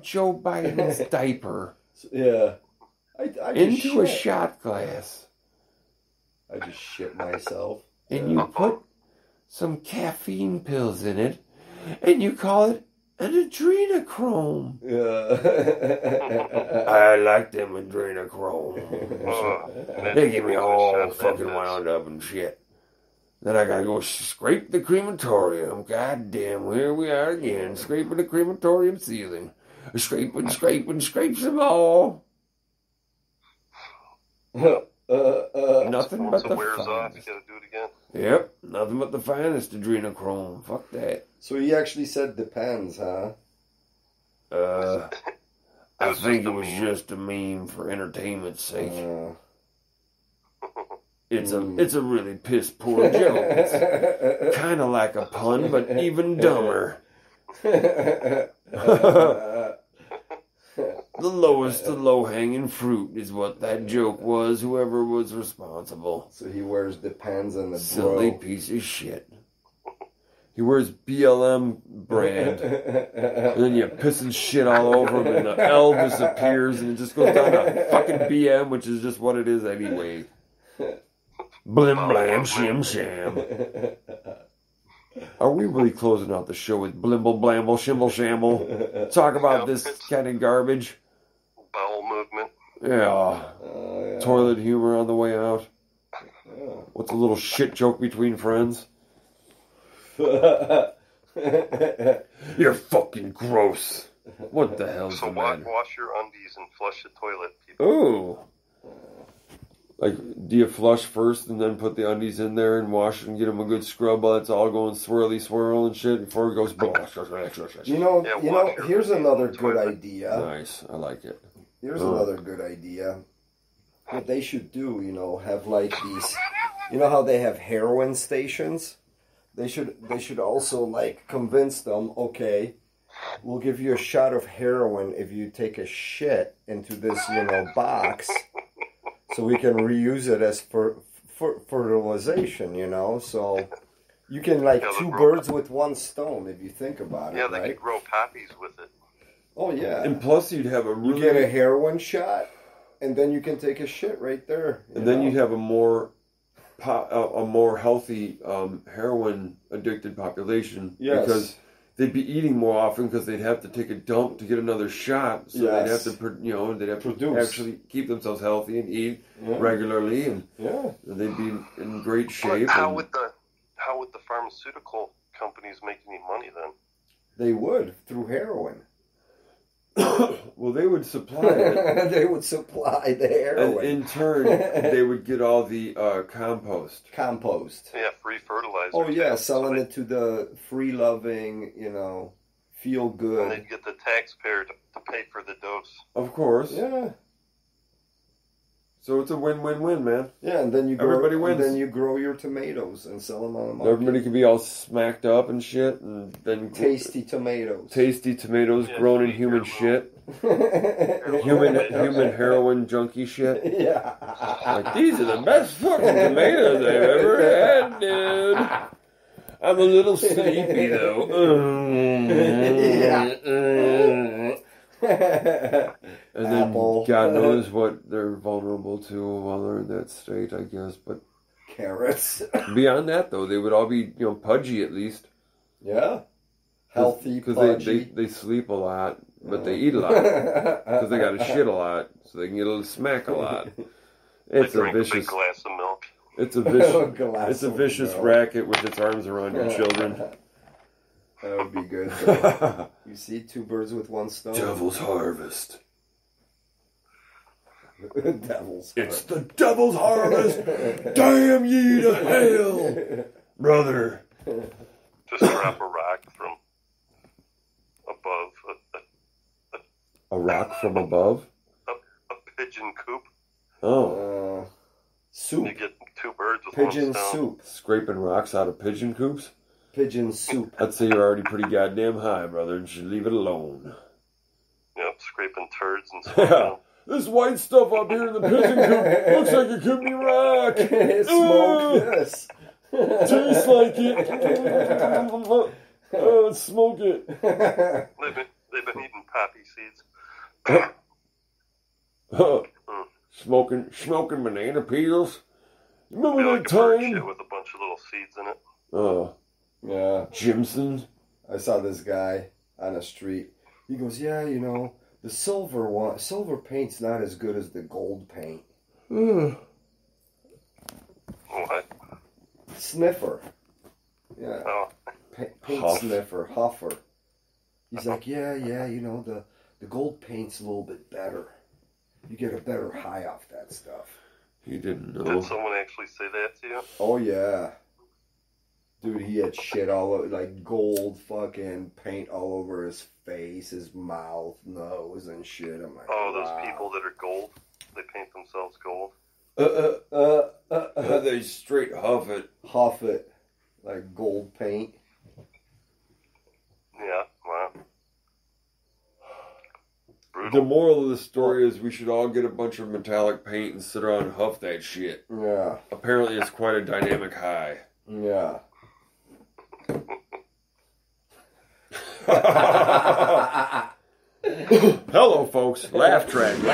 Joe Biden's diaper. Yeah. I into a shot glass. I just shit myself. And you put some caffeine pills in it, and you call it an adrenochrome. Yeah. I like them adrenochromes. They get me all fucking wound up and shit. Then I gotta go scrape the crematorium. God damn, here we are again, scraping the crematorium ceiling. Scraping them all. Nothing but the wears finest. off, you gotta do it again. Yep, nothing but the finest adrenochrome. Fuck that. So he actually said depends, huh? I think it was just a meme for entertainment's sake. It's a really piss poor joke. It's kind of like a pun, but even dumber. The lowest of low-hanging fruit is what that joke was, whoever was responsible. So he wears Depends on the silly piece of shit. He wears BLM brand. And then you pissing shit all over him, and the L disappears, and it just goes down to fucking BM, which is just what it is anyway. Blim blam shim sham. Are we really closing out the show with blimble blamble shimble shamble? Talk about this kind of garbage. Bowel movement. Yeah. Toilet humor on the way out. What's a little shit joke between friends? You're fucking gross. What the hell's the matter? So wash your undies and flush the toilet, people. Ooh. Like, do you flush first and then put the undies in there and wash and get them a good scrub while it's all going swirly swirl and shit before it goes... You know, here's another good idea. Nice, I like it. Here's another good idea. What they should do, have like these... You know how they have heroin stations? They should also, like, convince them, okay, we'll give you a shot of heroin if you take a shit into this, box... So we can reuse it as fertilization, So you can two birds with one stone if you think about it. Yeah, they could grow poppies with it. Oh yeah. And plus you'd have you get a heroin shot, and then you can take a shit right there. And then you'd have a more healthy heroin addicted population. Yes. Because they'd be eating more often because they'd have to take a dump to get another shot. So they'd have to, they'd have to actually keep themselves healthy and eat regularly, and they'd be in great shape. How would the pharmaceutical companies make any money then? They would through heroin. Well, they would supply it. They would supply the heroin. And in turn, they would get all the compost. Yeah, free fertilizer. Oh, yeah, selling it to the free-loving, feel good. And they'd get the taxpayer to pay for the dose. Of course. Yeah. So it's a win-win-win, man. Yeah, and then everybody wins. And then you grow your tomatoes and sell them on the market. Everybody can be all smacked up and shit, and then tasty tomatoes. Tasty tomatoes grown in human shit. human heroin junkie shit. Yeah. Like, these are the best fucking tomatoes I've ever had, dude. I'm a little sleepy though. And then God knows what they're vulnerable to while they're in that state, I guess. But carrots. Beyond that, though, they would all be pudgy at least. Yeah, healthy. Because they sleep a lot, but they eat a lot because they got to shit a lot, so they can get a little smack a lot. It's a big glass of milk. It's a vicious racket with its arms around your children. That would be good. You see, two birds with one stone. Devil's harvest. It's the devil's harvest. Damn ye to hell, brother. Just drop a rock from above. A rock from above? A pigeon coop. Oh. Soup. You get two birds with pigeon one stone. Soup. Scraping rocks out of pigeon coops? Pigeon soup. I'd say you're already pretty goddamn high, brother, and should leave it alone. Yep, scraping turds and stuff. This white stuff up here in the pigeon coop looks like it could be rock. Smoke this. Tastes like it. Smoke it. They've been eating poppy seeds. Smoking banana peels. Remember Be that like a bird time? shit with a bunch of little seeds in it. Oh, Yeah. Jimson. I saw this guy on the street. He goes, yeah, you know, the silver paint's not as good as the gold paint. What? Sniffer. Yeah. Oh. Paint Huff. sniffer. Huffer. He's like, yeah, you know, the gold paint's a little bit better. You get a better high off that stuff. He didn't know. Did someone actually say that to you? Oh, yeah. Dude, he had shit all over, like gold fucking paint all over his face, his mouth, nose, and shit. I'm like, Oh, wow. those people that are gold. They paint themselves gold. They straight huff it. Huff it. Like gold paint. Yeah, wow. The Brutal. moral of the story is we should all get a bunch of metallic paint and sit around and huff that shit. Yeah. Apparently it's quite a dynamic high. Yeah. Hello, folks. Laugh track. Oh, 14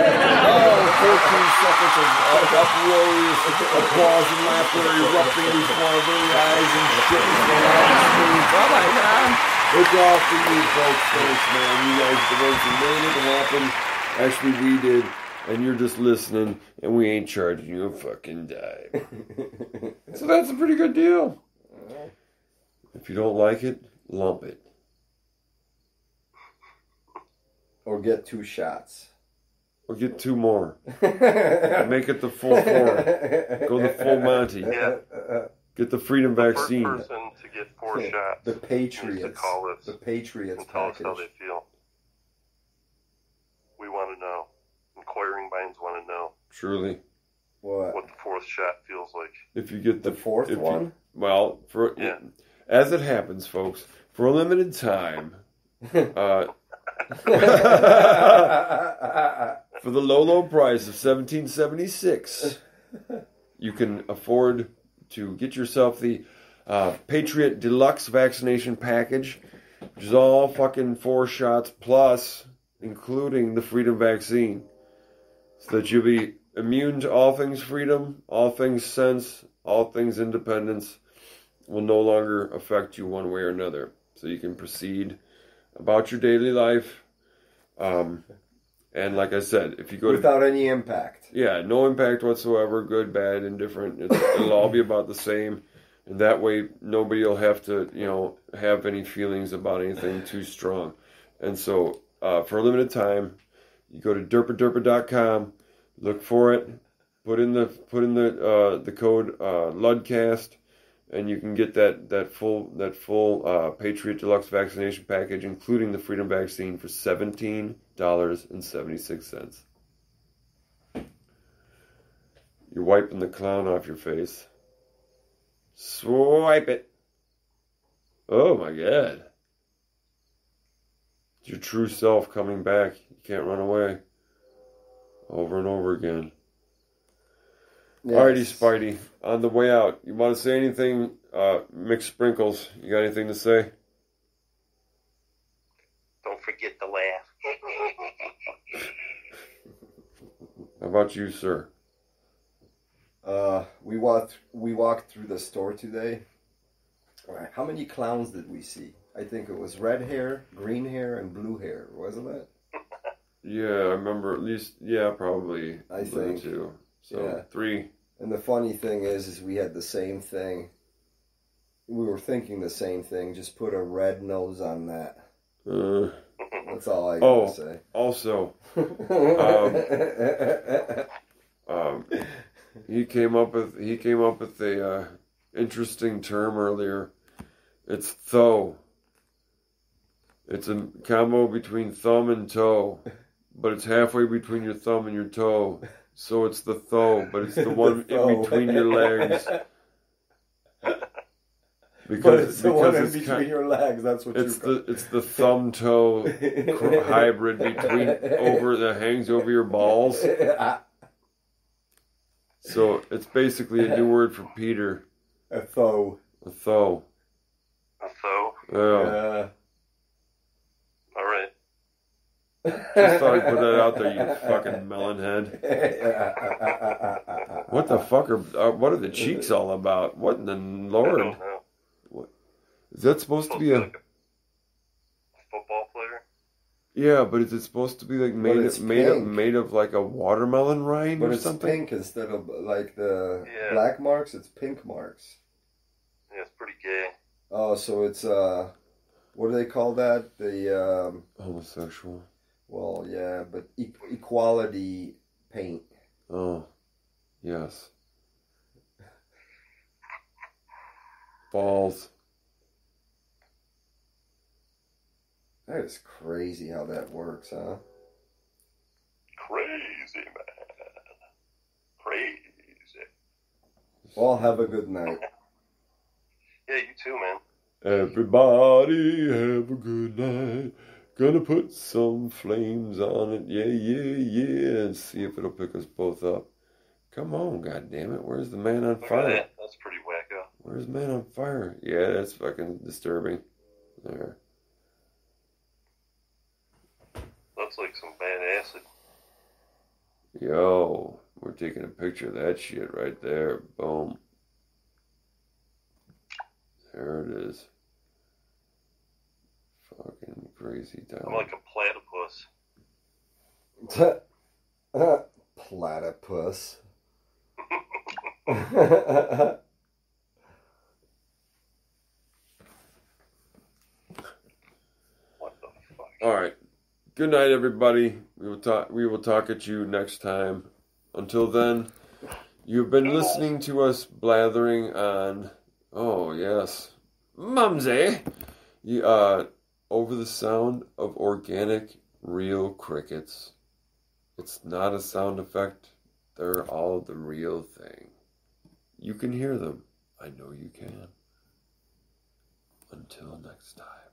seconds of uproarious applause and laughter erupting before our very eyes and shit is going on the screen. Oh my God. It's all for you folks. Thanks, man. You guys are the ones who made it happen. Actually, we did. And you're just listening, and we ain't charging you a fucking dime. So that's a pretty good deal. If you don't like it, lump it. Or get 2 shots. Or get 2 more. Make it the full 4. Go the full Monty. Yeah. Get the freedom vaccine. First person to get 4 shots. The needs to Patriots. call us The Patriots and tell us package. how they feel. We want to know. Inquiring minds want to know What? what the 4th shot feels like. If you get The 4th one? Well, as it happens, folks, for a limited time, for the low price of $17.76, you can afford to get yourself the Patriot Deluxe Vaccination Package, which is all fucking 4 shots plus, including the freedom vaccine, so that you'll be immune to all things freedom, all things sense, all things independence will no longer affect you one way or another. So you can proceed about your daily life. And like I said, if you go without any impact. Yeah, no impact whatsoever, good, bad, indifferent. It'll all be about the same. And that way nobody will have to, have any feelings about anything too strong. And so for a limited time, you go to derpaderpa.com, look for it, put in the code LUDCAST, and you can get that full Patriot Deluxe Vaccination Package, including the freedom vaccine, for $17.76. You're wiping the clown off your face. Swipe it. Oh my God. It's your true self coming back. You can't run away. Over and over again. Yes. Alrighty, Spidey. On the way out, you want to say anything? Mixed Sprinkles, you got anything to say? Don't forget to laugh. How about you, sir? We walked through the store today. All right, how many clowns did we see? I think it was red hair, green hair, and blue hair, wasn't it? Yeah, I remember at least, probably. I think. 2. So, Yeah. 3. And the funny thing is we had the same thing. We were thinking the same thing. Just put a red nose on that. That's all I gotta say. Also, he came up with a interesting term earlier. It's tho. It's a combo between thumb and toe, but it's halfway between your thumb and your toe. So it's the tho, but it's the one in between your legs. But it's the one in between your legs. That's what it's the thumb toe hybrid between that hangs over your balls. So it's basically a new word for Peter. A tho. A tho. A tho? Yeah. All right. Just thought I'd put that out there, you fucking melon head. What the fuck what are the cheeks all about? What in the Lord? I don't know. What? Is that supposed to be like a football player? Yeah, but is it supposed to be like made of like a watermelon rind or something? But it's pink instead of like the black marks. It's pink marks. Yeah, it's pretty gay. Oh, so it's what do they call that? The homosexual. Well, yeah, but equality paint. Oh, yes. Balls. That is crazy how that works, huh? Crazy, man. Crazy. Well, have a good night. Yeah, you too, man. Everybody have a good night. Gonna put some flames on it. Yeah, yeah, yeah. And see if it'll pick us both up. Come on, goddammit. Where's the man on fire? Look at that. That's pretty wacko. Where's the man on fire? Yeah, that's fucking disturbing. There. Looks like some bad acid. Yo, we're taking a picture of that shit right there. Boom. There it is. Fucking crazy town. I'm like a platypus. Platypus. What the fuck? All right. Good night, everybody. We will talk at you next time. Until then, you've been listening to us blathering on. Oh yes, Mumsy. Over the sound of organic, real crickets. It's not a sound effect. They're all the real thing. You can hear them. I know you can. Until next time.